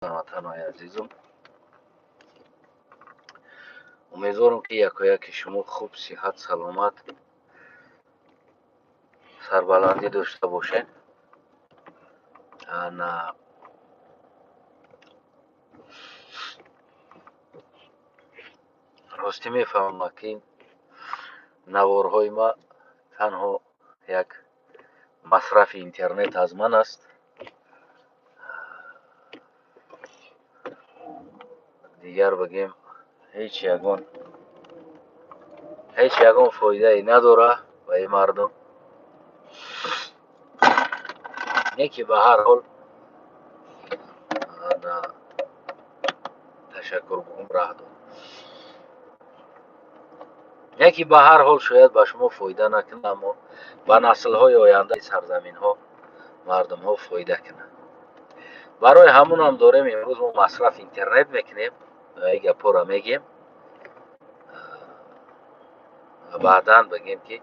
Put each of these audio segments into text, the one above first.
ҳамватанои азизум, умедворам ки якояки шумо хуб, сиҳат, саломат, сарбаландӣ дошта бошед. ростӣ мефаҳмам ки наворҳои ма танҳо як масрафи интернет аз ман аст. дигар бигем ҳеҷ ягон фоидаи надора ба ин мардум. неки ба ҳар ҳол ташаккур ба умраҳ дод. неки ба ҳар ҳол шояд ба шумо фоида накунад, аммо ба наслҳои ояндаи сарзаминҳо, мардумҳо фоида кунад. барои ҳамонам дорем имрӯз мо масраф интернет мекунем, ин гапҳоро мегем. баъдан бигем ки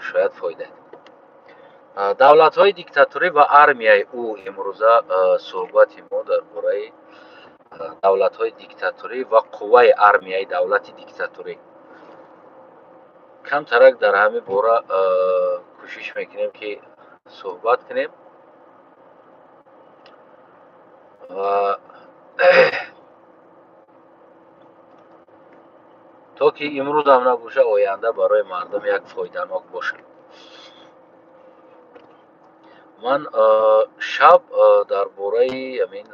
шояд фоида кунад. давлатҳои диктатурӣ ва армияи ӯ. имрӯза суҳбати мо дар бораи давлатҳои диктатурӣ ва қувваи армияи давлати диктатурӣ. камтарак дар ҳамин бора кӯшиш мекунем ки суҳбат кунем ва то ки имрӯзам набоша, оянда барои мардум як фоиданок бошад. ман шаб дар бораи амин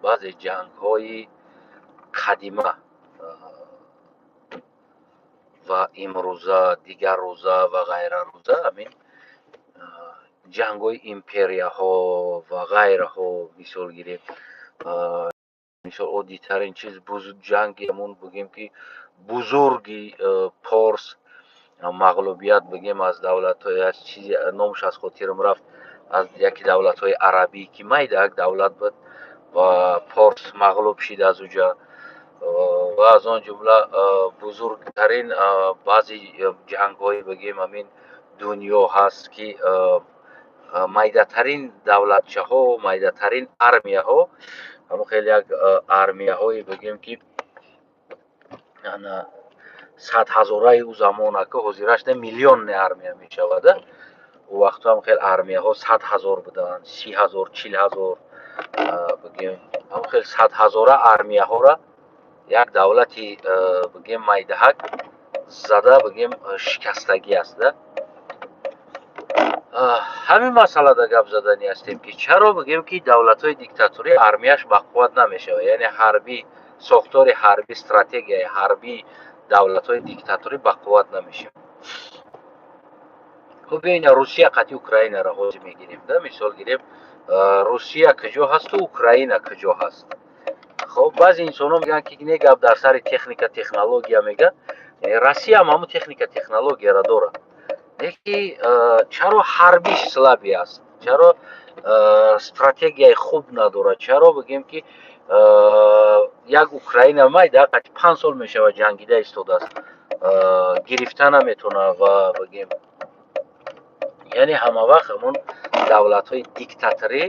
баъзе ҷангҳои қадима ва имрӯза, дигаррӯза ва ғайрарӯза, амин ҷангҳои империяҳо ва ғайраҳо мисол гирем. мисол оддитарин чиз ҷанги амон бигем ки бузурги порс мағлубият бигем аз давлатҳои аз чизи номаш аз хотирам рафт, аз яки давлатҳои арабӣ ки майдак давлат буд ва порс мағлуб шид аз уҷа. ва аз он ҷумла бузургтарин баъзи ҷангҳои бигем амин дунё ҳаст ки майдатарин давлатчаҳо, майдатарин армияҳо, ҳамон хеле як армияҳои бигем ки садҳазораи ӯ замонака ҳозираш не миллионне армия мешавада. ӯ вақтҳо ҳам хел армияҳо 100,000 буданд, 30,000, 40,000 бигем ҳам хел 100,000 армияҳора як давлати бигем майдаҳак зада бигем шикастагӣ аста. ҳамин масъалада гап задани ҳастем ки чаро бигем ки давлатҳои диктатурӣ армияш бақувват намешавад, яъне ҳарбӣ сохтори ҳарбӣ, стратегияи ҳарбии давлатҳои диктатурӣ бақувват намешавад. хуб бибинед, русия қатъи украинаро ҳозир мегирем. мисол гирем, русия куҷо ҳасту украина куҷо ҳаст. хоб баъзе инсонҳо мегӯянд ки не гап дар сари техника технология мегӯянд. россия ҳам ҳамун техника технологияро дорад. неки чаро ҳарбиш слаби аст, чаро стратегияи хуб надорад, чаро бигем ки як украина майда 5 сол мешавад ҷангида истодааст, гирифта наметавонад ва бигем яъне ҳамавақт ҳамон давлатҳои диктатурӣ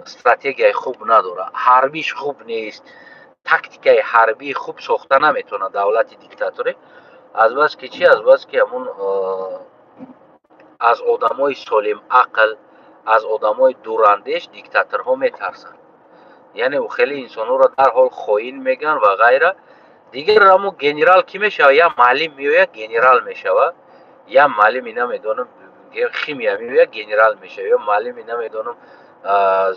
стратегияи хуб надорад, ҳарбиш хуб нест, тактикаи ҳарбии хуб сохта наметавонад давлати диктатурӣ. азбас ки чӣ? азбас ки ҳамон аз одамои солим ақл, аз одамои дурандеш диктаторҳо метарсанд. яъне хеле инсонҳоро дарҳол хоин мегӯянд ва ғайра. дигар ҳамон генерал ки мешавад, я маълим меояд генерал мешавад, я маълим ина медонам химия меояд генерал мешавад, ё маълим ина медонам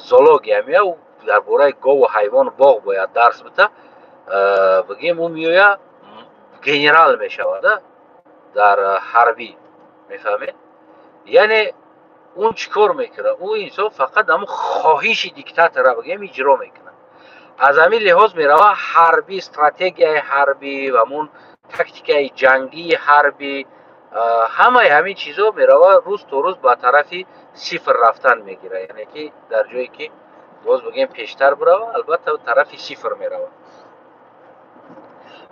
зоология меояд, дар бораи гову ҳайвон боғ бояд дарс бида, бигем ӯ меояд генерал мешавад дар ҳарбӣ. мефаҳмед? яъне он чӣ кор мекунад? ӯ инсон фақат ҳамон хоҳиши диктатора бигем иҷро мекунад. аз ҳамин лиҳоз меравад ҳарбӣ, стратегияи ҳарбӣ ва ҳамон тактикаи ҷангии ҳарбӣ, ҳамаи ҳамин чизҳо меравад рӯз то рӯз ба тарафи сифр рафтан мегирад. яъне ки дар ҷое ки боз бигем пештар биравад, албатта тарафи сифр меравад.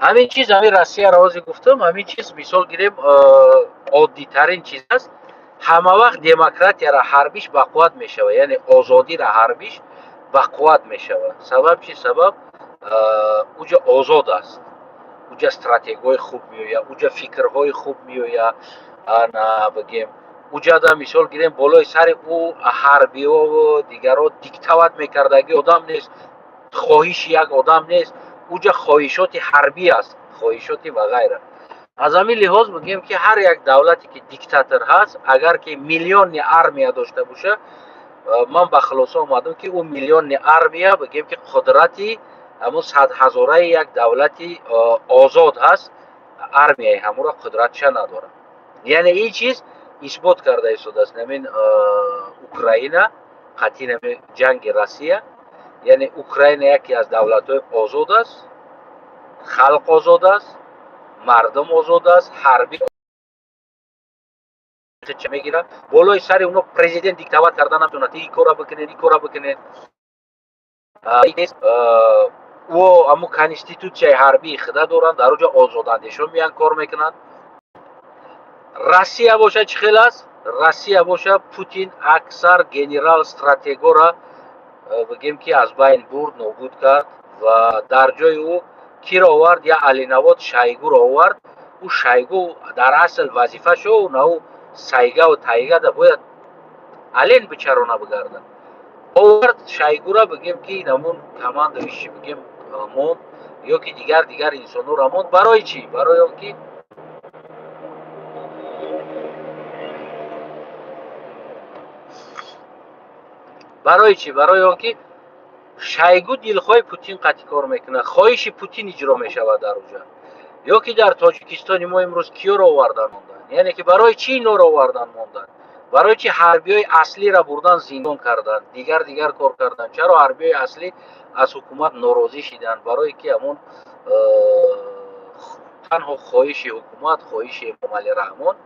ҳамин чиз ҳамин россияро ҳозир гуфтам, ҳамин чиз мисол гирем оддитарин чиз аст. ҳамавақт демократияро ҳарбиш бақувват мешавад, яъне озодиро ҳарбиш бақувват мешавад. Сабаб чи? Сабаб уҷа озод аст, уҷа стратегияҳои хуб меояд, уҷа фикрҳои хуб меояд. бигем уҷада мисол гирем болои сари ӯ ҳарбиёву дигаро диктават мекардаги одам нест, хоҳиши як одам нест, уҷа хоҳишоти ҳарбӣ аст, хоҳишоти ва гайра. аз ҳамин лиҳоз мегӯем ки ҳар як давлате ки диктатор ҳаст, агар ки миллиони армия дошта боша, ман ба хулоса омадам ки ӯ миллиони армия бигем ки қудрати ҳамун садҳазораи як давлати озод ҳаст, армияи ҳамура қудратша надорад. яъне ин чиз исбот карда истодааст намин украина, қатъи намин ҷанги Россия. яъне украина яке аз давлатҳои озод аст, халқ озод аст, мардум озод аст, ҳарбӣ мегирад, болои сари уно президент диктават карда наметавонад, ин кора бикунед, ин кора бикунед. ӯ ҳаму конститутсияи ҳарбии худа доранд, дар оҷа озодандешон меян кор мекунанд. Россия боша чӣ хел аст? Россия боша Путин аксар генерал стратегора бигем ки аз байн бурд, нобуд кард ва дар ҷои ӯ киро овард? Я Алинавод Шойгуро овард. ӯ Шойгу дар асл вазифашо на ӯ сайгаву тайгада бояд ален бичарона бигарда. овард Шойгура бигем ки намун командующий бигем монд ё ки дигар инсонҳоро монд. Барои чӣ? Барои он ки барои чӣ? Барои он ки Шойгу дилхоҳи Путин қатъи кор мекунад, хоҳиши Путин иҷро мешавад дар оҷа. ё ки дар Тоҷикистони мо имрӯз киёро овардан мондан? яъне ки барои чӣ инҳоро овардан мондан? барои чӣ ҳарбиёи аслиро бурдан зиндон карданд, дигар кор карданд? чаро ҳарбиёи аслӣ аз ҳукумат норозӣ шиданд? барое ки ҳамон танҳо хоҳиши ҳукумат, хоҳиши Эмомалӣ Раҳмон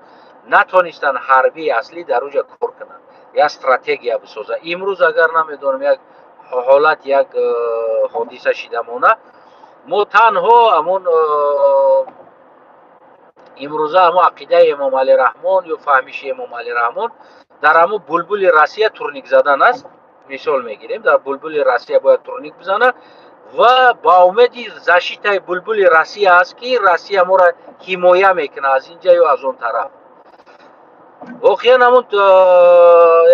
натонистанд ҳарбии аслӣ дар оҷа кор кунанд, як стратегия бисозанд. имрӯз агар намедонам як ҳолат, як ҳодиса шида мона, мо танҳо ҳамон имрӯза ҳамон ақидаи Эмомалӣ Раҳмон ё фаҳмиши Эмомалӣ Раҳмон дар ҳамон булбули Россия турник задан аст. мисол мегирем, дар булбули Россия бояд турник бизана ва ба умеди защитаи булбули Россия аст ки Россия моро ҳимоя мекунад аз ин ҷо ё аз он тараф. воқеан ҳамон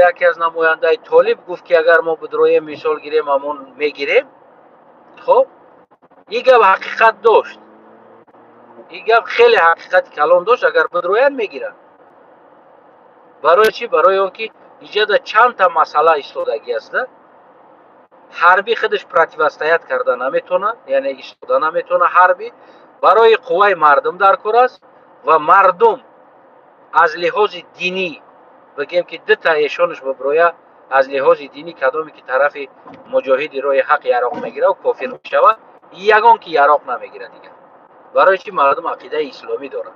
яке аз намояндаи Толиб гуфт ки агар мо бидроем, мисол гирем, ҳамон мегирем. хоб ин гап ҳақиқат дошт, ин гап хеле ҳақиқати калон дошт. агар бидроянд мегиранд. барои чӣ? барои он ки иҷода чандта масъала истодагӣ аста. ҳарбӣ худаш противостоят карда наметавонад, яъне истода наметавонад ҳарбӣ. барои қувваи мардум дар кор аст ва мардум аз лиҳози динӣ бигем ки дута эшонаш биброя, аз лиҳози динӣ кадоме ки тарафи муҷоҳиди роҳи ҳақ яроқ мегирад ва кофир мешавад, ягон ки яроқ намегирад дигар. барои чӣ? мардум ақидаи исломӣ дорад.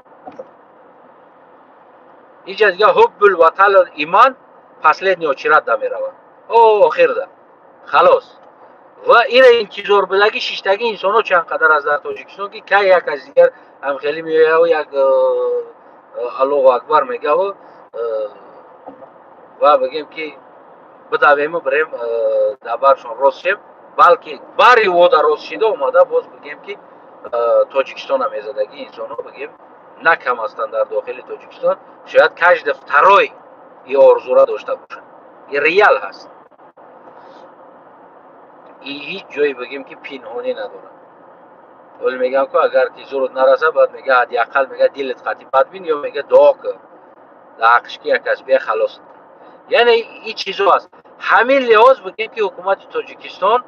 инҷа дигар ҳуббул ватан иман последний очеред да меравад. охир да халос. ва ира интизор билаги шиштаги инсонҳо чанд қадар аст дар Тоҷикистон ки кай як аз дигар ҳамхелӣ меояд, як аллоҳу акбар мегав ва бигем ки бидавему бирем дар баршон рост шем, балки бари вода рост шида омада боз бигем ки Тоҷикистона мезадаги инсонҳо бигем на кам ҳастанд дар дохили Тоҷикистон. шояд каждый второй ин орзура дошта бошад. ин реал ҳаст. ин ҳеҷ ҷои бигем ки пинҳонӣ надорад. вале мегам ки агар ки зурут нараса, баъд мега ҳадиаққал мега дилит қатъи бадбин ё мега дуо кун ҳаққиш ки як касбия халос. яъне ин чизо аст. ҳамин лиҳоз бигем ки ҳукумати Тоҷикистон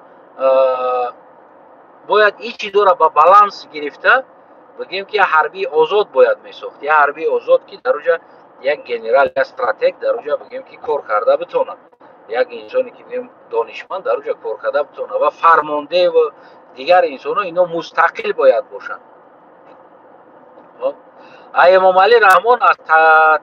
бояд ин чизоро ба баланс гирифта бигем ки ҳарбии озод бояд месохт. як ҳарбии озод ки дар оҷа як генерал, як стратег дар оҷа бигем ки кор карда битонад, як инсоне ки бигем донишманд дар оҷа кор карда битонад ва фармондеҳ ва дигар инсонҳо ино мустақил бояд бошанд. Эмомалӣ Раҳмон аз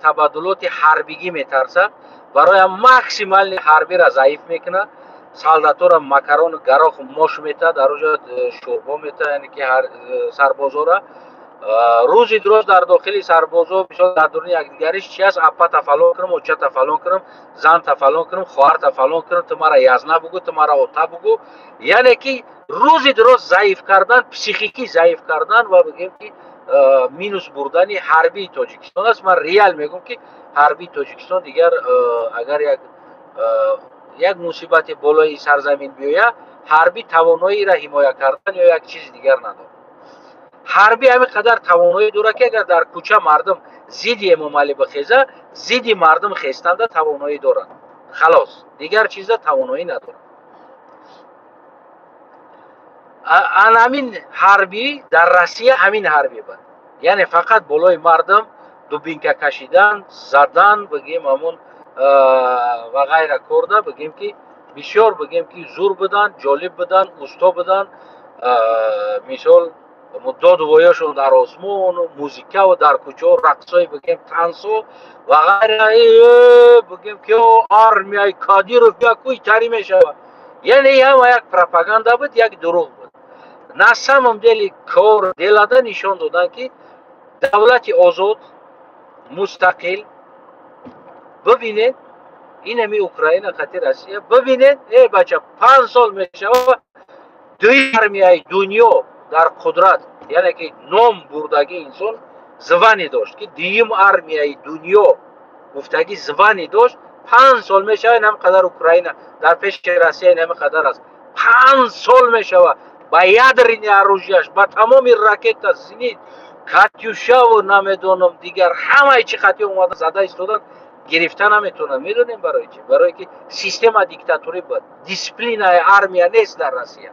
табаддулоти ҳарбигӣ метарсад. барои максимали ҳарбиро заиф мекунад. солдатора макарону гарох мош метад, дар оҷа шӯрбо метад, яъне ки сарбозора روزی دروز در داخل سربازا بسیار در درون یکدیگرش چی است؟ اپا تفلون کنم، اوچه تفلون کنم، زن تفلون کنم، خواهر تفلون کنم، تو مرا یزنه بگو، تو مرا اوتا بگو. یعنی که روزی دروز ضعیف کردن، پسیخیکی ضعیف کردن و بگیم که مینوس بردن حربی تاجیکستان است. من ریال میگم که حربی تاجیکستان دیگر اگر یک مصیبت بالای سرزمین بیاید، حربی توانایی را حمایت کردن یا یک چیز دیگر نداره. حربی همین قدر توانایی داره که اگر در کوچه مردم زیدی امام علی بخیزه، زیدی مردم خیستنده توانایی دارن، خلاص دیگر چیزا توانایی نداره. همین حربی در روسیه همین حربی بود، یعنی فقط بالای مردم دوبینکه کشیدن، زدن، بگیم همون و غیره کرده، بگیم که بسیار بگیم که زور بدن، جالب بدن، استا بدن. مثال مداد وایاشون در آسمون و موزیکه و در کوچه و رقصای بگیم تنسو و غیره، بگیم که آرمیای کادیروف یا کوی تری میشه. یعنی همه یک پروپاگاندا بود، یک دروغ بود. на самом деле کار دلدا نشان دادن که دولت آزاد مستقل. ببینید این همی اوکراین خطی روسیه، ببینید ای بچه 5 سال میشه دوی армияی دنیا در قدرت، یعنی که نام بردگی انسان زبانی داشت که دویم армияی دنیا گفتگی زبانی داشت. 5 سال میشه این هم قدر اوکراین در پیش روسیه این هم قدر است. 5 سال میشه با یادرینی اروژیش، با تمام راکت زینید کاتیوشا و نمیدونم دیگر همه چی خطی اومده زده ایستادن، گرفتن نمیتونن. میدونیم برای چی؟ برای که سیستم دیکتاتوری بود، دیسپلین армия نیست در روسیه.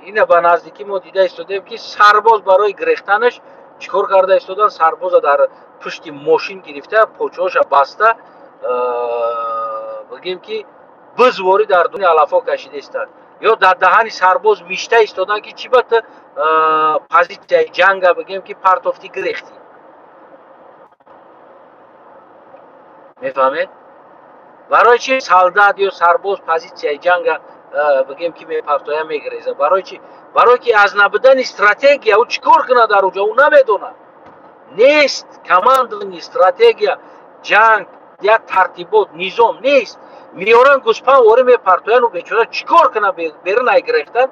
اینه با نزدیکی ما دیده ایستادیم که سرباز برای گرفتنش چیکار کرده ایستادن؟ سرباز در پشت ماشین گرفته، پوچه‌اش بسته، بگیم که بزواری در دنیا علفا کشیده ایستاد، یا در دهن سرباز میشته ایستادن که چی بات پوزیسیون جنگ بگیم که پرتافتی گرفتی. میفهمید؟ برای چی سالدات یا سرباز پوزیسیون جنگ بگیم که میپرتایا میگریزه؟ برای چی؟ برای که از نبودن استراتژی او چیکار کنه در اونجا او نمیدونه. نیست کماند، استراتژی جنگ یا ترتیبات نظام نیست. میارن گوسپان وری میپرتاین و بیچاره چیکار کنه؟ بیرون نگرفتن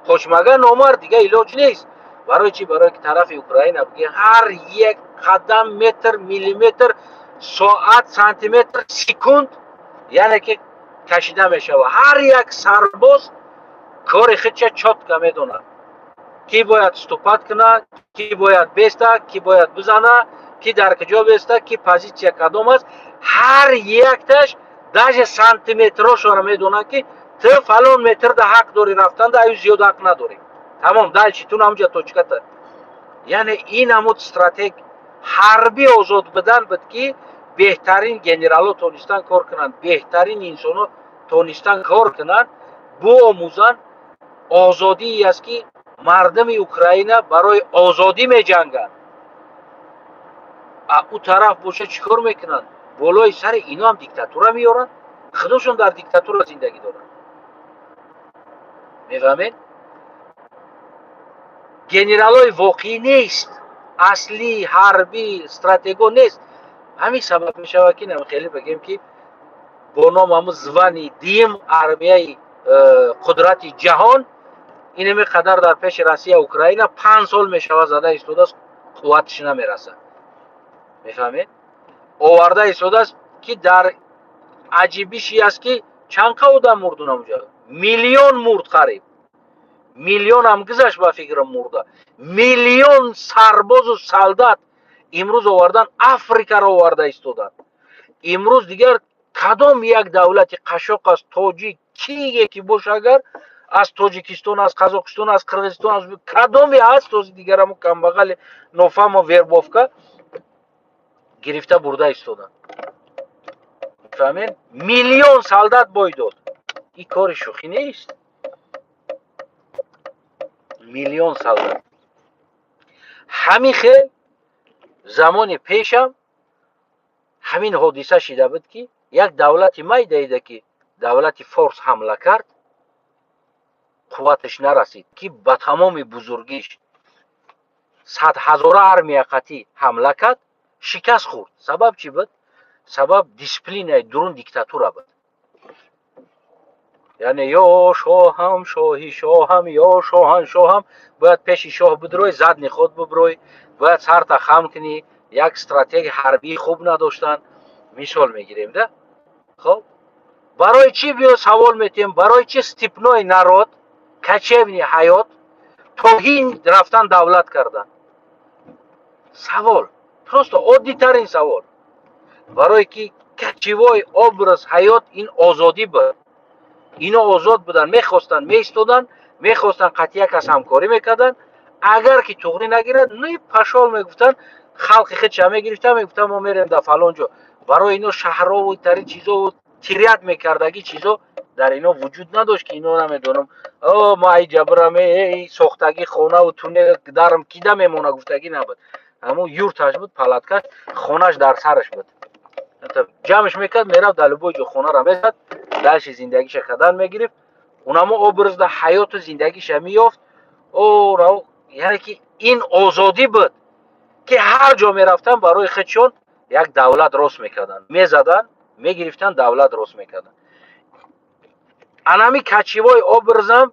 خوشمگه نامرد دیگه علاج نیست. برای چی؟ برای که طرف اوکراین بگه هر یک قدم، متر، میلیمتر، ساعت، سانتی متر، سکوند یعنی که کشیده میشه و هر یک سرباز کار خودش چوت میدونه، کی باید استوپات کنه، کی باید بیسته، کی باید بزنه، کی در کجا بیسته، کی پوزیسیون کدام است. هر یکتش داش سانتی مترش رو میدونه که تو فلان متر ده حق داری رفتن، ده ایو زیاد حق نداری. تمام دلچی تو همونجا توچکته. یعنی این همون استراتژی حربی آزاد بدن بود که بهترین گنرالو تونستن کار کنن، بهترین انسانو تونستن کار کنن، بو آموزن. آزادی است که مردم اوکراین برای آزادی می جنگن. او طرف باشه چیکار میکنن؟ بالای سر اینا هم دیکتاتور میارن، خودشون در دیکتاتور زندگی دارن. میفهمید؟ گنرالای واقعی نیست، اصلی حربی استراتژی نیست. همین سبب میشه که نمی خیلی بگیم که با نام همون زبانی دیم армияی قدرت جهان اینمی قدر در پیش روسیه اوکراین 5 سال میشه زده ایستاده است، قوتش نمیرسه. میفهمید؟ آورده ایستاده است که در عجیبیشی است که چند آدم مردن اونجا، میلیون مرد، قریب میلیون هم گذشت با فکر مرده، میلیون سرباز و سالدات امروز آوردن افریقا را آورده ایستادن. امروز دیگر کدام یک دولت قشاق است، تاجیک کی که باشه، اگر از تاجیکستان، از قزاقستان، از قرغیزستان، از کدامی هست توز دیگر هم کم بغل نوفام و وربوفکا گرفته برده ایستادن. فهمین؟ میلیون سالدات باید داد. این کار شوخی نیست. میلیون سالدات. همین خیل زمان پیشم همین حادثه شده بود که یک دولت مای دیده که دولت فارس حمله کرد، قوتش نرسید که با تمام بزرگیش صد هزار армия قطعی حمله کرد، شکست خورد. سبب چی بود؟ سبب دیسپلین درون دیکتاتورا بود. یعنی یا شاهم شاهی شاهم یا شاهن شاهم باید پیش شاه بدروی، زد خود ببروی، باید سر تا خم کنی. یک استراتژی حربی خوب نداشتن. مثال میگیریم ده. خب برای چی بیا سوال میتیم؟ برای چی استپنوی народ کچевنی حیات توهین رفتن دولت کردن؟ سوال просто عادی ترین سوال. برای که کچیوای образ حیات این آزادی بود. اینا آزاد بودن، میخواستن میستودن، میخواستن قطعی کس همکاری میکردن. اگر که توغری نگیرد نه پشال میگفتن، خلق خود چه میگرفتن، میگفتن ما میریم در فلان جا. برای اینا شهرها و تری چیزا و تیریت میکردگی چیزا در اینا وجود نداشت که اینا نمیدونم ما ای جبرم ای ساختگی خونه و تونه درم کیده میمونه گفتگی نبود. همون یورتش بود، پلاتکش خونش در سرش بود. جمعش میکرد میرفت در لبوی جو خونه را میزد، درش زندگیش کدن میگرفت. اونما образ در حیات و زندگیش میافت. او رو یعنی که این آزادی بود که هر جا میرفتن برای خودشون یک دولت راست میکردن، میزدن میگرفتن دولت راست میکردن. انامی کچیوای образم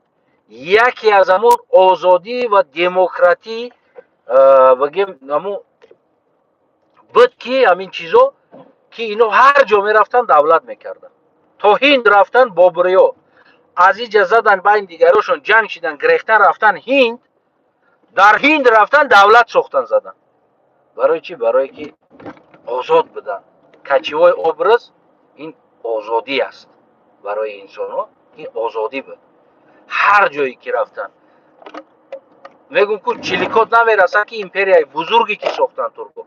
یکی از همون آزادی و دموکراتی بگیم همون بود که همین چیزو که اینو هر جا میرفتن دولت میکردن. تا هند رفتن بابریو از اینجا زدن بین دیگرشون جنگ شدن گریختن رفتن هند. در هند رفتن دولت ساختن زدن. برای چی؟ برای که آزاد بدن. کچیوای образ این آزادی است. برای انسان ها این آزادی بود. هر جایی که رفتن میگم که چلیکات نمیرسن که امپریای بزرگی که ساختن ترکو،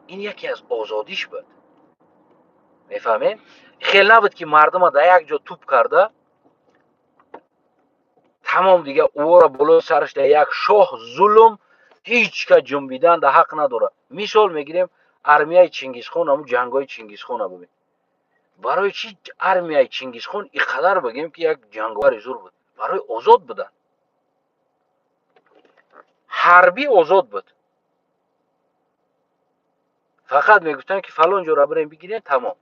این یکی از آزادیش بود. میفهمین؟ خیلی نبود که مردم در یک جا توپ کرده تمام دیگه او را بلو سرش در یک شاه ظلم هیچ که جنبیدن در حق نداره. مثال میگیریم ارمیای چنگیزخان، همون جنگای چنگیزخان ببین. برای چی ارمیای چنگیزخان اینقدر بگیم که یک جنگاور زور بود؟ برای آزاد بودن. حربی آزاد بود. فقط میگفتن که فلان جا را بریم بگیریم تمام.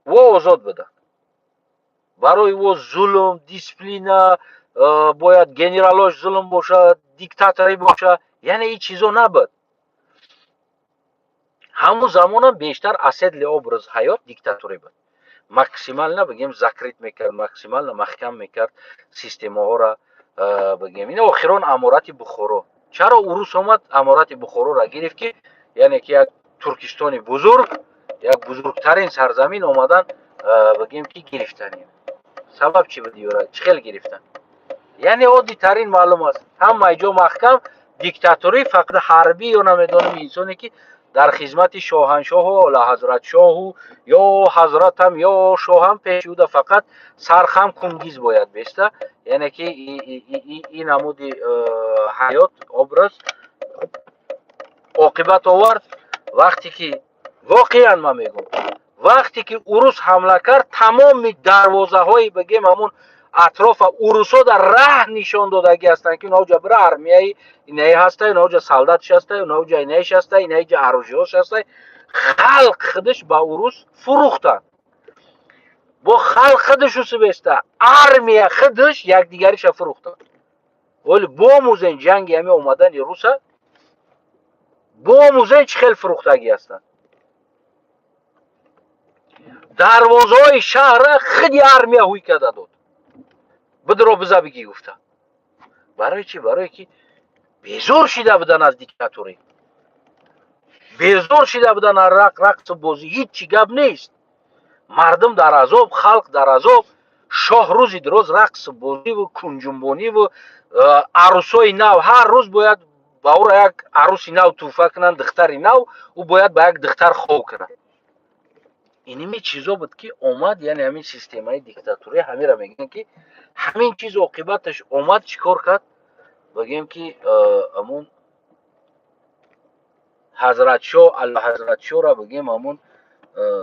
و آزاد بودن. برای او ظلم، دیسپلینا، باید گنرالاش ظلم باشه، دیکتاتوری باشه، یعنی این چیزا نبود. همون زمان هم بیشتر اصل образ حیات دیکتاتوری بود. ماکسیمال نبگیم زکریت میکرد، ماکسیمال محکم میکرد سیستم ها را بگیم. این آخران امارت بخارا، چرا عروس آمد امارت بخارا را گرفت که یعنی که یک ترکستان بزرگ، یک بزرگترین سرزمین آمدن بگیم که گرفتن. سبب چی بود یورا؟ چه خیلی گرفتن؟ یعنی عادی ترین معلوم است هم ایجا محکم دیکتاتوری فقط حربی یا نمیدونم انسانی که در خدمت شاهنشاه و اعلی حضرت شاه و یا حضرت هم یا شاه هم پیش بوده، فقط سرخم کنگیز باید بیسته. یعنی که این نمود حیات образ عاقبت آورد وقتی که واقعا ما میگم وقتی که عروس حمله کرد تمام دروازه های بگیم همون اطراف عروس ها در ره نشان دادگی هستن که نوجا برای ارمیای اینایی هسته، نوجا سلدتش هسته، نوجا اینایش هسته، اینایی جا عروجی هاش هسته. خلق خودش با عروس فروختن، با خلق خودش رو سبسته، ارمیا خودش یک دیگریش فروختن. ولی با موزین جنگی همی اومدن روس با موزین چه خیلی فروختگی هستن. دروازه های شهر خیلی ارمیا هوی کرده داد بدرو بزا بگی گفته. برای چی؟ برای که بیزور شده بودن از دیکتاتوری، بیزور شده بودن از رقص بازی. هیچ چی گپ نیست. مردم در عذاب، خلق در عذاب. شاه روزی دروز رقص بازی و کنجنبانی و عروسای نو، هر روز باید با او را یک عروسی نو توفه کنن، دختری نو و باید با یک دختر خو کنن. اینمی چیزا بود که اومد. یعنی همین سیستمای دیکتاتوری همین را میگن که همین چیز عاقبتش اومد چیکار کرد؟ بگیم که همون حضرت شاه، اعلی حضرت شاه را بگیم همون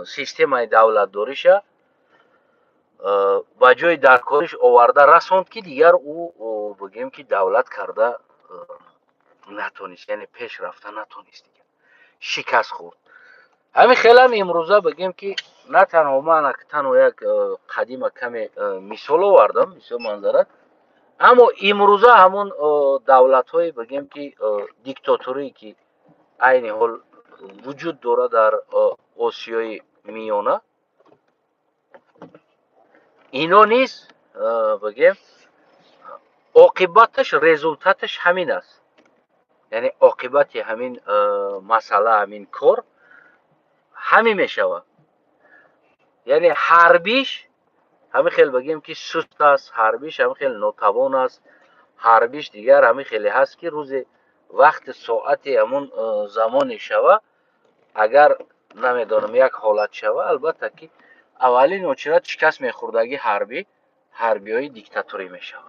سیستم دولت داریشه با جای در کارش آورده رساند که دیگر او بگیم که دولت کرده نتونست، یعنی پیش رفته نتونست دیگه، شکست خورد. همین خیلی هم امروزه بگیم که نه تنها من تنها یک قدیم کمی مثال آوردم مثال منظره، اما امروزه همون دولت های بگیم که دیکتاتوری که عین حال وجود داره در آسیای میانه، اینا نیست بگیم عاقبتش رزولتاتش همین است. یعنی عاقبت همین مسئله همین کار همین میشود. یعنی حربیش همین خیلی بگیم که سست است، حربیش همین خیلی ناتوان است، حربیش دیگر همین خیلی هست که روز وقت ساعت همون زمان شوه اگر نمیدانم یک حالت شوه، البته که اولین اچرت شکست میخوردگی حربی های دیکتاتوری میشوه.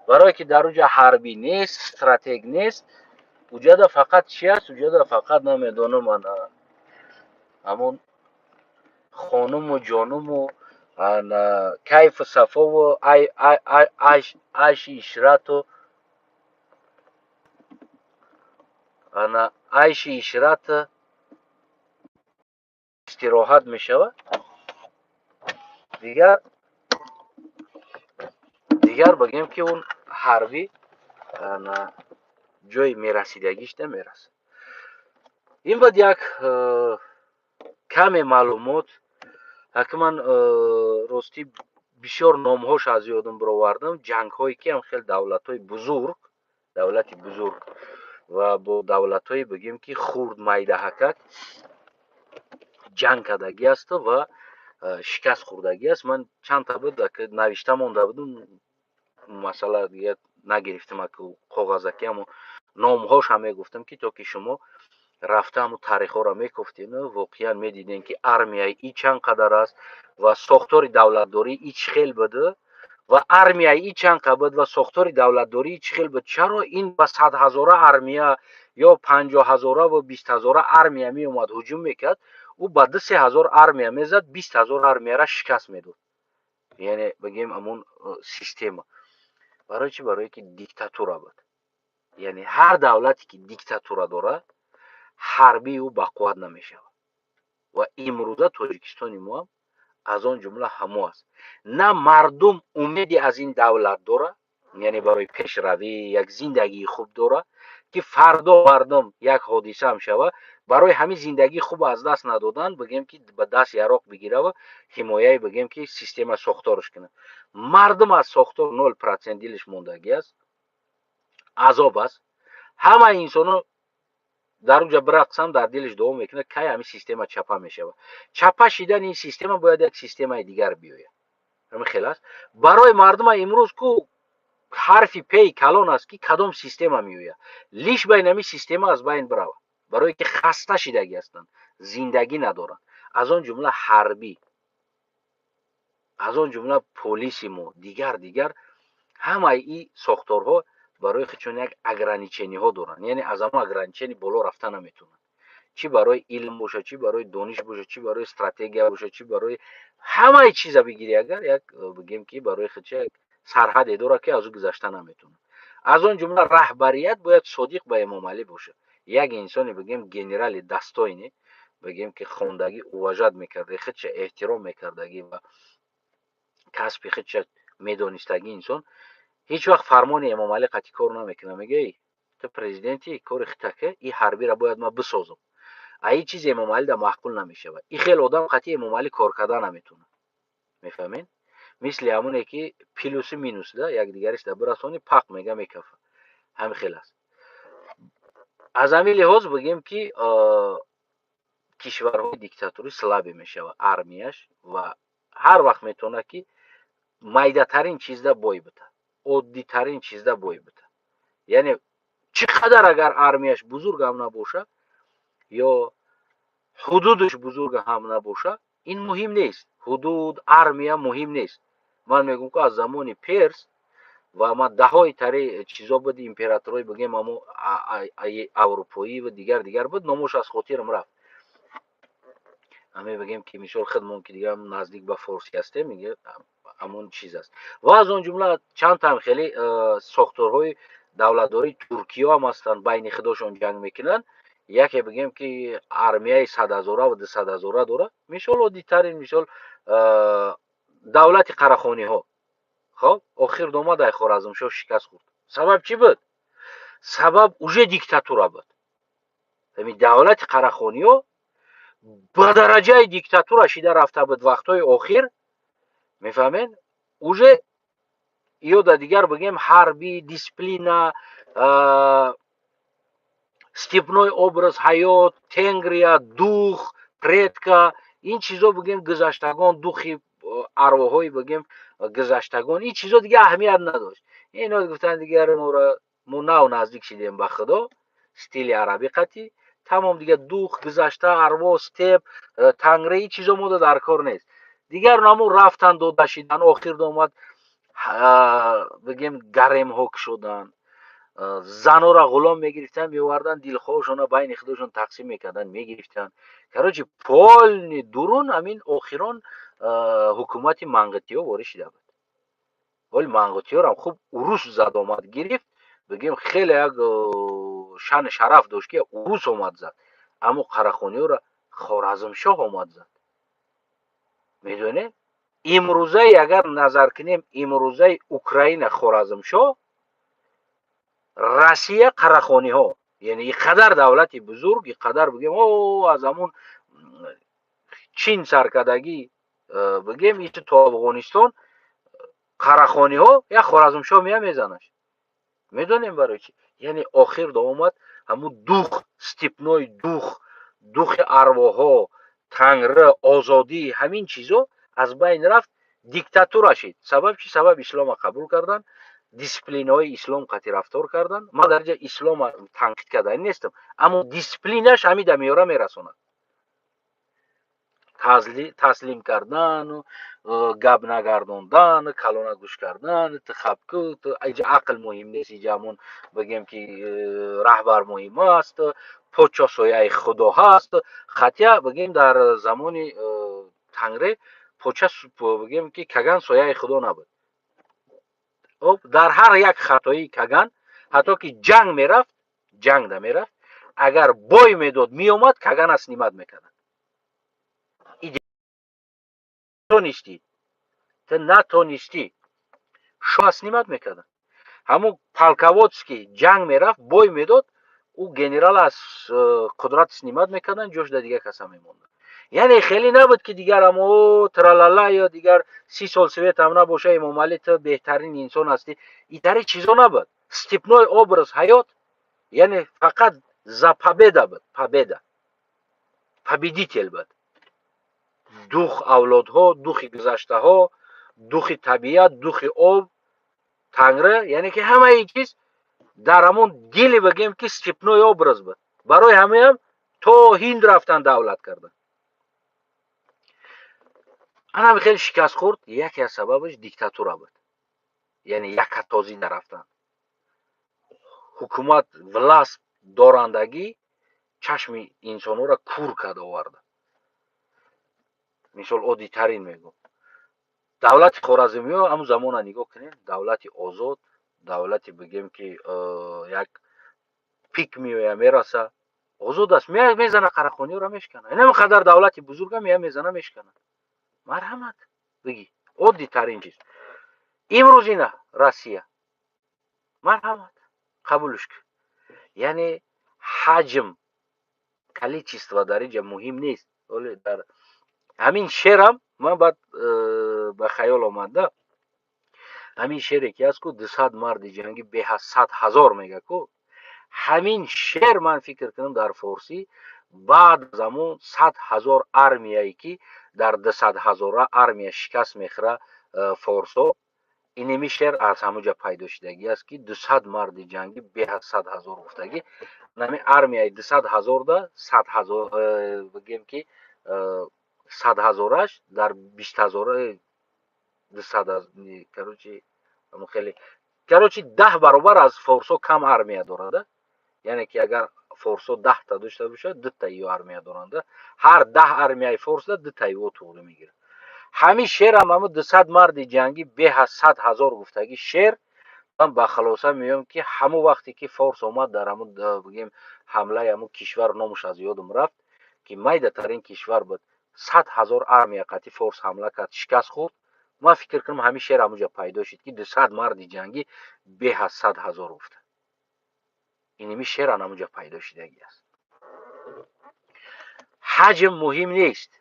برای که در اونجا حربی نیست، استراتژی نیست، اونجا فقط چی است؟ اونجا فقط نمیدانم من همون خانم و جانم و کیف و صفا و عیش اشرت و عیش اشرت استراحت میشوه. دیگر بگیم که اون حربی جای میرسیدگیش نمیرسه. این بود یک کم معلومات که من راستی بسیار نامهاش از یادم برآوردم، جنگ هایی که هم خیلی دولت های بزرگ و با دولت های بگیم که خورد میدهکک جنگ کردگی است و شکست خوردگی است. من چند تا بود که نوشته مونده بودم، مثلا دیگه نگرفتم که کاغذکی، همون نامهاش هم میگفتم که تا که شما رفته همون تاریخ ها را میگفتین واقعا میدیدین که ارمیای ای چند قدر است و ساختار دولتداری ای چه خیل بده و ارمیای ای چند قدر و ساختار دولتداری ای چه خیل بده. چرا این با 100,000 ارمیه یا 50,000 و 20,000 ارمیه می اومد هجوم میکرد، او با 3,000 ارمیه میزد 20,000 ارمیه را شکست میداد. یعنی بگیم همون سیستم. برای چی؟ برای که دیکتاتوره بود. یعنی هر دولتی که دیکتاتوره داره حربی او با قوت نمیشه و امروزه تاجیکستان ما هم از آن جمله همو است. نه مردم امیدی از این دولت داره، یعنی برای پیشروی یک زندگی خوب داره که فردا مردم یک حادثه هم شوه برای همین زندگی خوب از دست ندادن بگیم که به دست عراق بگیره و حمایه بگیم که سیستم ساختارش کنه. مردم از ساختار 0% دلش موندگی است، عذاب است. همه انسان در اونجا برقصم در دلش دوام میکنه که همین سیستم چپا میشه. چپا شدن این سیستم باید یک سیستم دیگر بیاید. همین خیلی است. برای مردم امروز کو حرفی پی کلان است که کدام سیستم میوید لیش بین همین سیستم از بین بره، برای که خسته شدگی هستند، زندگی ندارن. از آن جمله حربی، از آن جمله پلیسی ما دیگر همه این ساختارها برای خودشون یک اگرانیچنی ها دارن. یعنی از اما اگرانیچنی بالا رفتن نمیتونن، چی برای علم باشه، چی برای دانش باشه، چی برای استراتژی باشه، چی برای همه چیزا بگیری، اگر یک بگیم که برای خودش یک سرحد داره که از او گذشته نمیتونه. از اون جمله رهبریت باید صادق به امام علی باشه. یک انسانی بگیم گنرال دستاینی بگیم که خوندگی وجد میکرده، خودش احترام میکردگی و کسب خودش میدونستگی انسان هیچ وقت فرمان امام علی قطعی کار نمیکنه. میگه ای تو پرزیدنتی کار خطکه این حربی را باید ما بسازم، ای چیز امام علی در معقول نمیشه. این خیلی آدم قطعی امام علی کار کردن نمیتونه. میفهمین؟ مثل همونه که پلوس مینوس ده یک دیگرش در برسانی پاک میگه میکفه. همین خیلی است. از همین لحاظ بگیم که کشورهای دیکتاتوری سلابی میشه و ارمیش و هر وقت میتونه که مایده ترین چیز ده بای بده، عادی ترین چیز ده بای بده. یعنی چقدر اگر ارمیش بزرگ هم نباشه یا حدودش بزرگ هم نباشه این مهم نیست. حدود ارمیا مهم نیست. من میگم که از زمان پرس و ما دههای تری چیزا بود امپراتورای بگیم اما اروپایی و دیگر بود، ناموش از خاطرم رفت. همه بگیم که میشل خدمون که دیگه هم نزدیک به فارسی هسته میگه همون چیز است. و از اون جمله چند تا خیلی ساختارهای давлатдори Туркия ҳам ҳастанд, байни худошон ҷанг мекунанд. яке бигем ки армияи 100,000 ва 200,000 дора. мисол оддитарин мисол давлати қарахониҳо хоб охир омад ай Хоразмшоҳ шикаст хӯрд. Сабаб чӣ буд? Сабаб уже диктатура буд. ҳамин давлати қарахониҳо ба дараҷаи диктатура шида рафта буд вақтҳои охир. мефаҳмед? уже ё да дигар бигем ҳарбӣ, дисциплина, степной образ ҳаёт, тенгрия, дух, предка, ин чизо бигем гузаштагон, духи арвоҳои бигем гузаштагон, ин чизо дигар аҳамият надошт. ино гуфтанд дигар мо нав наздик шидем ба худо, стили арабӣ қатӣ, тамом дигар дух, гузашта, арво, степ, тангра, ин чизо мо дар кор нест. дигар намо рафтан дода шидан, охир омад бигем гаремҳо кушодан, занора ғулом мегирифтан, меовардан, дилхоҳошона байни худошон тақсим мекардан, мегирифтан. короче полни дурун амин охирон ҳукумати Мангутиё ворид шуда буд. вали Мангутиёрам хуб урус зад омад гирифт, бигем хеле як шаъни шараф дошт ки урус омад зад. аммо Қарахониёро Хоразмшоҳ омад зад. медонед? имрӯзаи агар назар кунем, имрӯзаи Украина Хоразмшоҳ, Россия Қарахониҳо, яъне иқадар давлати бузург, иқадар бигем аз ҳамун чин саркардагӣ бигем ин то Афғонистон Қарахониҳо як Хоразмшоҳ мея мезанаш. медонем барои чӣ? яъне охир омад ҳамун дух, степной дух, духи арвоҳо, тангра, озодӣ, ҳамин чизо аз байн рафт, диктатура шид. сабаб чӣ? сабаб ислома қабул кардан, дисциплинаҳои ислом қатъи рафтор кардан. ман дар ҷои ислома танқид кардан нестам, аммо дисциплинаш ҳамин дар меёра мерасонад. таслим кардан, гап нагардондан, калона гӯш кардан, тахаббут, инҷа ақл муҳим нест, инҷа ҳамун бигем ки раҳбар муҳим аст, подшоҳ сояи худо ҳаст. хатя бигем дар замони тангре подшоҳ бигем ки Каган сояи худо набуд. дар ҳар як хатои Каган, ҳатто ки ҷанг мерафт, агар бой медод меомад, Кагана снимат мекард. натонисти шоҳ снимат мекард. ҳамун Полководский ҷанг мерафт, бой медод, ӯ генерал аз қудрат снимат мекардан, ҷош да дигар каса мемонд. яъне хеле набуд ки дигар амо тралала ё дигар 30 сол светам набоша, Эмомалӣ ту беҳтарин инсон ҳастӣ. итари чизо набуд. степной образ ҳаёт, яъне фақат за победа буд, победитель буд. дух авлодҳо, духи гузаштаҳо, духи табиат, духи об, тангра, яъне ки ҳамаи чиз дар ҳамон дили бигем ки степной образ буд. барои ҳамаям то Ҳинд рафтан давлат кардан. анам хеле шикаст хӯрд. яке аз сабабаш диктатура буд. яъне якатозӣ нарафтан. ҳукумат власт дорандагӣ чашми инсонҳоро кур карда оварда. мисол оддитарин мегӯм. давлати Хоразмиё ҳамун замона нигоҳ кунед, давлати озод, давлати бигем ки як пик меоя мераса, озод аст, мезана Қарахониёро мешкана. ин ҳаминқадар давлати бузурга мезана мешкана. марҳамат биги, оддитарин чиз. имрӯз ина Россия, марҳамат, қабулш кун. яъне ҳаҷм, количество дар инҷа муҳим нест. оле дар ҳамин шерам ман баъд ба хаёл омада, ҳамин шере ки аст ку 200 марди ҷангӣ беҳад 100,000 мега ку, ҳамин шер ман фикр кунам дар форсӣ баъд аз ҳамун 100,000 армияе ки дар 200,000 армия шикаст мехӯра форсо, инеми шер аз ҳамуҷа пайдо шудагӣ аст ки 200 марди ҷангӣ беҳад 100,000 гуфтагӣ, нами армияи 200,000 да 100,000 бигем ки 100,000аш дар 20,000 200, короче 10 баробар аз форсо кам армия дорад. яъне ки агар форсо 10 та дошта бошад, 2 та ё армия доранд. ҳар 10 армияи форсда 2 та ё туғри мегирад. ҳамин шерам ҳамун 200 марди ҷангӣ беҳад 100,000 гуфтагӣ шер من با خلاصه میگم که همون وقتی که فارس آمد در همون بگیم حمله همون کشور نامش از یادم رفت که مایده ترین کشور بود 100,000 армия قطعی فارس حمله کرد شکست خورد. من فکر کنم همین شعر همونجا پیدا شد که 200 مرد جنگی به از 100,000 افتاد. اینمی شعر همونجا پیدا شدگی است. حجم مهم نیست،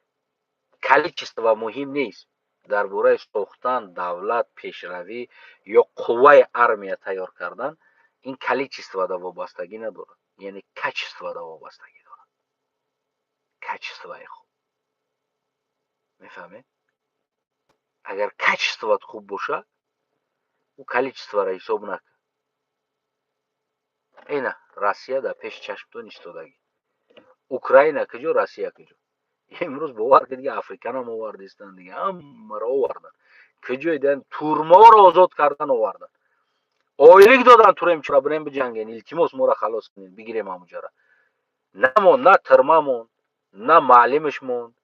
کلیچستوا مهم نیست. درباره ساختن دولت پیشروی یا قوه армия تیار کردن این کلیچستوا دا وابستگی ندارد، یعنی کچستوا دا وابستگی دارد. کچستوای خوب میفهمید؟ اگر کچستوات خوب باشه او کلیچستوا را حساب نکن. اینا روسیه در پیش چشمتون ایستادگی، اوکراین کجا، روسیه کجا. امروز باور که دیگه افریقان هم آوردستن دیگه، همه را آوردن کجای دیدن تورما را آزاد کردن آوردن، oylik دادن تورم چرا بریم بجنگین، التماس ما را خلاص کنین بگیریم همونجا را. نه ترمامون، نه معلمشمون،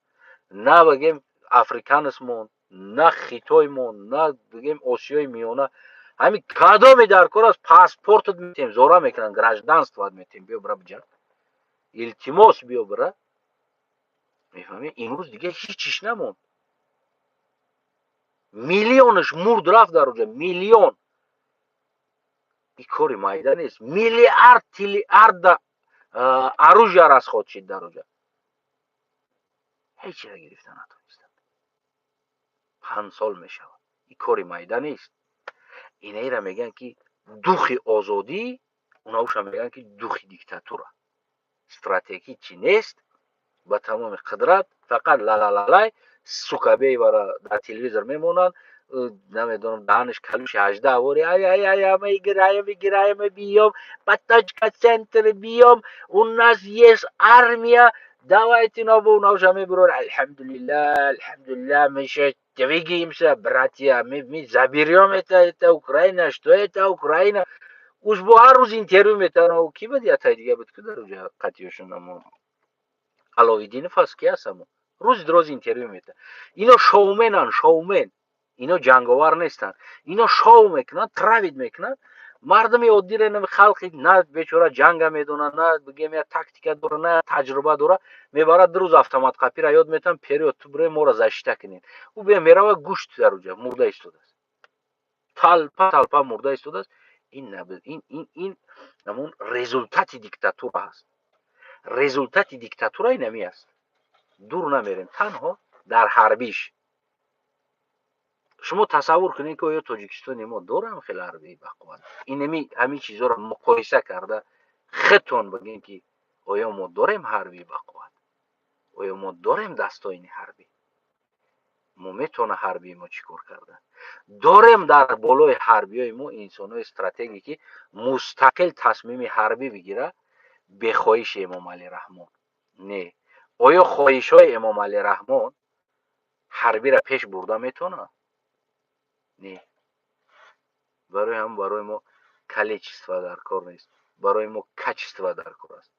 نه بگیم افریقانسمون، نه خیتویمون، نه بگیم آسیای میانه، همین کادو می در کار است پاسپورتت میتیم زورا میکنن گراجدانство میتیم بیا برا بجنگ، التماس بیا برا. میفهمی؟ امروز دیگه هیچیش نموند. میلیونش مرد رفت در اونجا، میلیون. این کاری مایده نیست. میلیارد تریلیارد оружие расход شد در اونجا، هیچی را گرفتن نتونستن. 5 سال میشود. این کاری مایده نیست. اینایی را میگن که دوخ آزادی، اوناوش میگن که دوخ دیکتاتورا. استراتژی چی نیست، با تمام قدرت فقط لالالالای سوکابی برای در تلویزیون میمونن، نمیدونم دانش کلوش 18 وری ای میگرایم بیام باتاچکا центр بیام у нас есть армия давайте на науша میبرون الحمدلله میشه двигаемся братья мы заберем это Украина что это Украина уж هر روز اینترویو میتن و کی بود یا تا دیگه بود که در اونجا قطعیشون علاوالدین فاسکی هستم روز اینترویو میده. اینا شومن اینا جنگاور نیستن، اینا شو میکنن تراوید میکنن مردم عادی را، نه خلقی نه بیچاره جنگ میدونن، نه بگیم یا تاکتیک داره نه تجربه داره، میبرد روز автомат قپی را یاد میتن پریود تو برای ما را زشته کنین، او به میره گوشت در اونجا مرده ایستاده است، تلپا مرده ایستاده است. این همون رزولتات دیکتاتور است. رزولتات دیکتاتور اینمی است. دور نمیریم، تنها در حربیش. شما تصور کنید که آیا تاجیکستان ما دارم خیلی حربی بقوت، اینمی همین چیزا رو مقایسه کرده خودتون بگین که آیا ما داریم حربی بقوت، آیا ما داریم دستایین حربی، ما میتونه حربی ما چیکار کرده، داریم در بالای حربی های ما انسان استراتژی که مستقل تصمیم حربی بگیره به خواهش امام علی رحمان. نه، آیا خواهش های امام علی رحمان حربی را پیش برده میتونه؟ نه. برای ما کلیچستوا در کار نیست، برای ما کچستوا در کار است،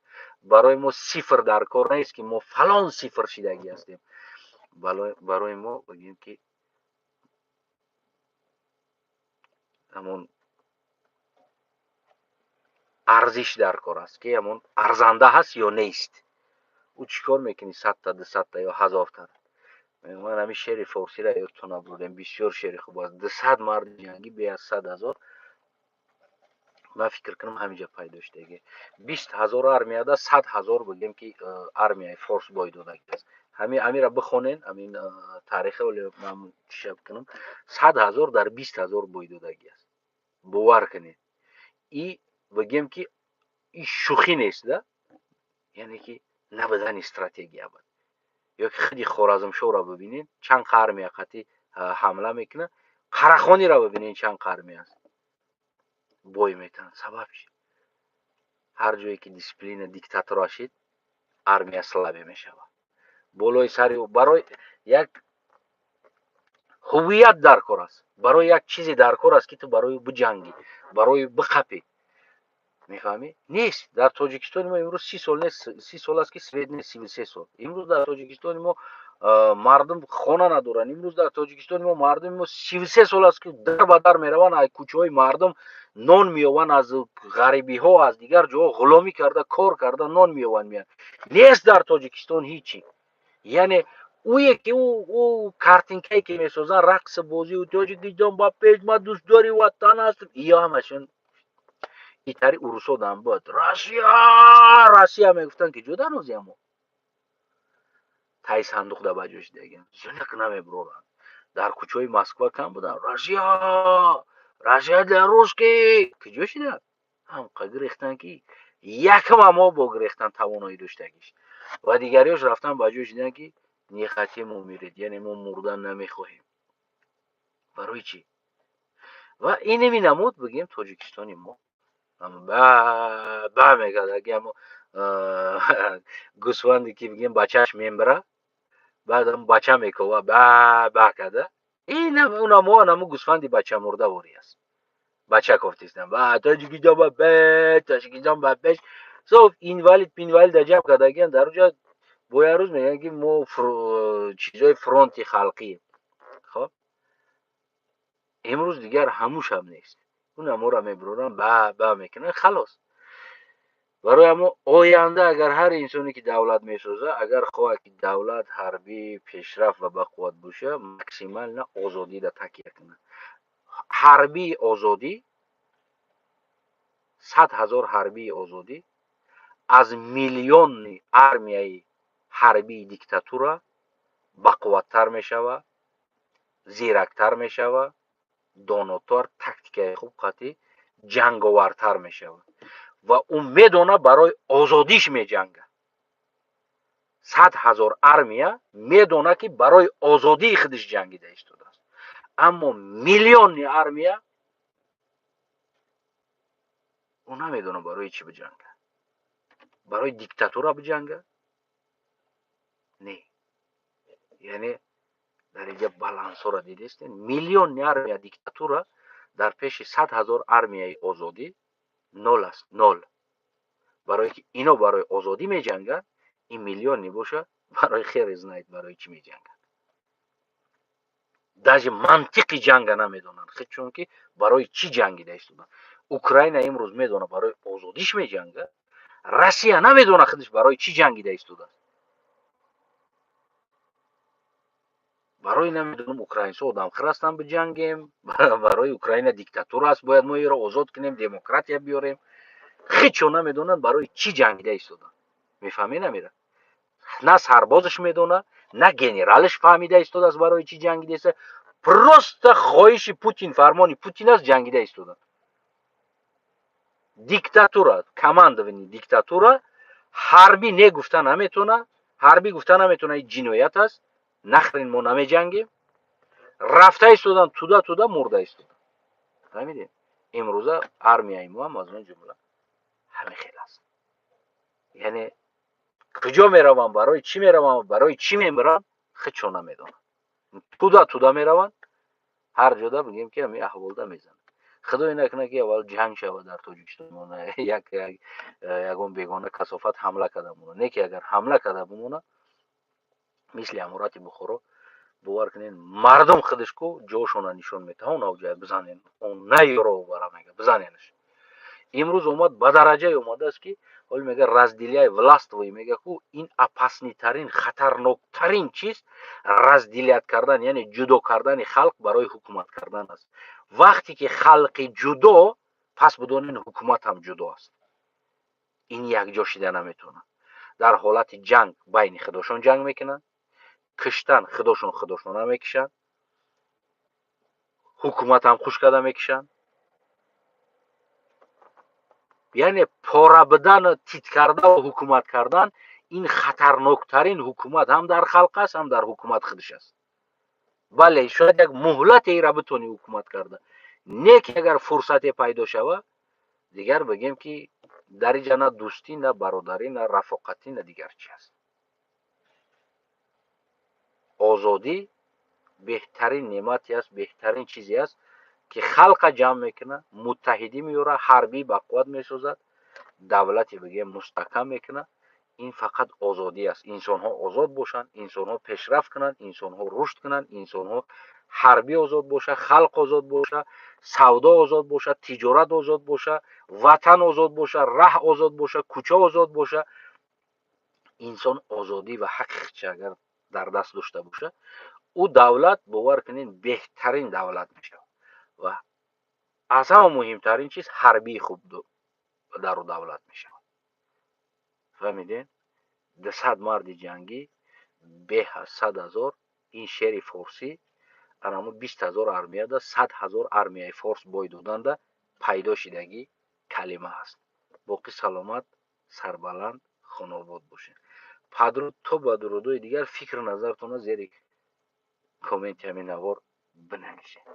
برای ما صفر در کار نیست که ما فلان صفر شدگی هستیم. برای ما بگیم که همون ارزش در کار است که همون ارزنده هست یا نیست. او چیکار میکنی 100 تا 200 تا یا 1000 تا. من همین شعر فارسی را یادتون آوردم، بسیار شعر خوب است. 200 مرد جنگی به از 100,000 من فکر کنم همینجا پیدا شده. 20,000 армия دا 100,000 بگیم که армия فارس باید داده است. همین را بخونین، همین تاریخ ولی من شب کنم 100,000 در 20,000 باید داده است. باور کنید. این بگیم که این شوخی نیست ده، یعنی که نبودن استراتژی بود. یا که خیلی خوارزمشاه را ببینین چند армия قطعی حمله میکنه، قراخانی را ببینین چند армия است بای میتن. سببش هر جایی که دیسپلین دیکتاتور شد армия слабе میشود. بالای سر برای یک هویت در کار است، برای یک چیزی در کار است که تو برای بجنگی، برای بخپی. میفهمی؟ نیست. در تاجیکستان ما امروز 30 سال نیست، 30 سال است که سوید نیست، 33 سال. امروز در تاجیکستان ما мардум хона надоранд. имрӯз дар тоҷикистони мо мардуми мо 33 сол аст ки дар ба дар мераванд, аз кӯчаҳои мардум нон меёванд, аз ғарибиҳо аз дигар ҷоҳо ғуломӣ карда кор карда нон меёванд меянд. нест дар тоҷикистон ҳичи. яъне уе ки ӯ картинкае ки месозанд, рақси бозию тоҷикистон ба пеш, ма дӯстдори ватан ҳастам, ия ҳамашон итари урусо дамбод Россия мегуфтанд ки ҷуда нозиямо тай сандуқ да баҷош дегем зунак намебуроранд. дар кӯчаҳои Москва кам буданд. Россия для русских киҷо шуда ҳамқа гирехтанд ки якм мо бо гирехтан тавоноӣ доштагиш ва дигариёш рафтан ба ҷое шиданд ки не хотим умиред, яъне мо мурдан намехоҳем. барои чӣ? ва инами намуд бигем тоҷикистони мо ба мегӯяд ягмо гӯсфанде ки бигем бачаш мембира, баъдам бача мекова ба када, унамо намо гӯсфанди бача мурдавори аст. бача кофтистан ба тоҷикистон ба пеш, тоҷикистон ба пеш. со инвалид аҷаб кардагиан дар оҷа бо як рӯз мегӯянд ки мо чизои фронти халқием. хоб имрӯз дигар ҳамушам нест. унаморо мебуроранд ба мекунанд, халос. барои ҳамо оянда агар ҳар инсоне ки давлат месоза, агар хоҳад ки давлат ҳарбӣ пешрафт ва бақувват боша, максимална озодӣ да такя кунад. ҳарбии озодӣ, 100 000 ҳарбии озодӣ аз миллиони армияи ҳарбии диктатура бақувваттар мешавад, зирактар мешавад, донотар, тактикаи хуб қатъӣ ҷанговартар мешавад ва ӯ медона барои озодиш меҷангад. 100 000 армия медона ки барои озодии худиш ҷангида истодааст. аммо миллиони армия ӯ намедона барои чӣ биҷангад. барои диктатура биҷангад? не. яъне дар инҷа балансора дидестед, миллиони армия диктатура дар пеши 100 000 армияи озодӣ нол аст, нол. барое ки ино барои озодӣ меҷанганд, ин миллион мебоша барои хеле знаед барои чӣ меҷанганд. даже мантиқи ҷанга намедонанд, чунки барои чӣ ҷангида истоданд. украина имрӯз медона барои озодиш меҷангад, Россия намедона худиш барои чӣ ҷангида истодааст. барои намедонам украинцо одамхӯр ҳастанд биҷангем, барои украина диктатура аст, бояд мо инро озод кунем, демократия биёрем. хечо намедонанд барои чӣ ҷангида истоданд. мефаҳмед намира? на сарбозиш медона, на генералиш фаҳмида истодааст барои чӣ ҷангида истода. просто хоҳиши Путин, фармони Путин аст, ҷангида истоданд. диктатура, командование диктатура ҳарбӣ не гуфта наметона, ҳарбӣ гуфта наметона ин ҷиноят аст, нахрин мо намеҷангем. рафта истоданд, туда мурда истоданд. фаҳмидед? имрӯза армияи мо ҳам аз он ҷумла ҳамин хел аст. яъне куҷо мераванд, барои чӣ мераванд, барои чӣ мемиранд, хечо намедонанд. туда мераванд, ҳар ҷода бигем ки ҳамин аҳволда мезананд. худое накунад ки аввал ҷанг шавад дар тоҷикистон, ягон бегона касофат ҳамла карда бимонад. не ки агар ҳамла карда бимонад, мисли амурати Бухоро, бовар кунед мардум худишко ҷошона нишон метавон навҷая бизанен, он наёро бара мега бизаненаш. имрӯз омад ба дараҷае омадааст ки ҳол мега раздилияи властвои мега ку ин опаснитарин, хатарноктарин чиз раздилият кардан, яъне ҷудо кардани халқ барои ҳукумат кардан аст. вақте ки халқи ҷудо, пас бидонен ҳукумат ҳам ҷудо аст. ин якҷо шида наметавонад. дар ҳолати ҷанг байни худошон ҷанг мекунанд, киштан худошона мекишанд, ҳукумат ҳам хушкада мекишанд. яъне пора бидан, тит карда ва ҳукумат кардан, ин хатарноктарин ҳукумат ҳам дар халқ аст, ҳам дар ҳукумат худш аст. бале шояд як муҳлатеро битони ҳукумат карда, не ки агар фурсате пайдо шавад, дигар бигем ки дар инҷа на дӯстӣ, на бародарӣ, на рафоқатӣ, на дигар чӣ аст. озодӣ беҳтарин неъмате аст, беҳтарин чизе аст ки халқа ҷамъ мекунад, муттаҳидӣ меёрад, ҳарбӣ бақувват месозад, давлати бигем мустаҳкам мекунад. این فقط آزادی است. انسان ها آزاد باشند، انسان ها پیشرفت کنند، انسان ها رشد کنند، انسان ها حربی آزاد باشه، خلق آزاد باشه، سودا آزاد باشه، تجارت آزاد باشه، وطن آزاد باشه، ره آزاد باشه، کوچه آزاد باشه. انسان آزادی و حقش اگر در دست داشته باشه، او دولت باور کنین بهترین دولت میشه و از همه مهمترین چیز حربی خوب در او دولت میشه. فهمیدین؟ 200 مرد جنگی به از 100,000. این شعر فارسی انامو 20,000 армия да 100,000 армияи форс бой доданда пайдо шидагӣ калима аст. боқӣ саломат, сарбаланд, хонобод бошед. падруд то ба дурудои дигар фикру назартонро зери комменти ҳамин навор бинависед.